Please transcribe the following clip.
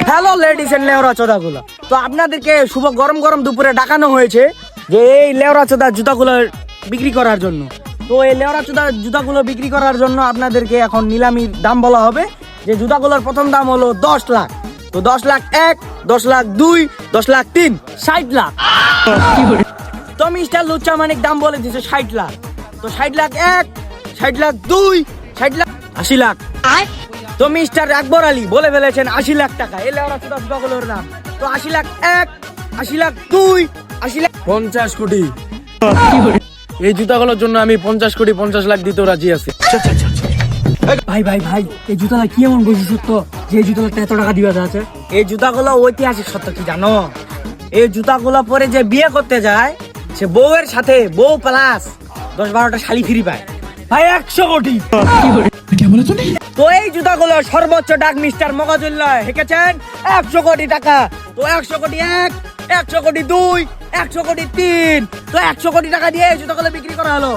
Hello ladies and লেওরা চোদাগুলো, তো আপনাদেরকে শুভ গরম গরম দুপুরে ডাকানো হয়েছে যে এই লেওরা চোদা জুতাগুলো বিক্রি করার জন্য। তো এই লেওরা চোদা জুতাগুলো বিক্রি করার জন্য আপনাদেরকে এখন নিলামির দাম বলা হবে। যে জুতাগুলোর প্রথম দাম হলো 10 লাখ। তো 10 লাখ 1, 10 লাখ 2, 10 লাখ 3, 60 লাখ। তো মিস্টার লুচ্চা মানিক দাম বলে দিয়েছে 60 লাখ। তো 60 লাখ 1, 60 লাখ 2, 60 লাখ 80 লাখ। তো মিস্টার আকবর আলী বলে ফেলেছেন 80 লাখ টাকা এই লেওরা চোদা জুতাগুলোর দাম। তো 80 লাখ 1, 80 লাখ 2, 80 লাখ 50 কোটি। এই জুতাগুলোর জন্য আমি 50 কোটি 50 লাখ দিতেও রাজি আছি। ভাই ভাই ভাই, এই জুতাটা কি এমন বৈশিষ্ট্য যে এই জুতাটা এত টাকা দিবা আছে? এই জুতাগুলো ঐতিহাসিক সত্য কি জানো? এই জুতাগুলো পরে যে বিয়ে করতে যায় সে বউয়ের সাথে বউ প্লাস 10-12টা শালি ফ্রি পায় ভাই। 100 কোটি। তো এই জুতাগুলো সর্বোচ্চ ডাক মিস্টার মগাজুল্লাহ হেঁকেছেন 100 কোটি টাকা। তো 100 কোটি 1, 100 কোটি 2, 100 কোটি 3। তো 100 কোটি টাকা দিয়ে এই জুতাগুলো বিক্রি করা হলো।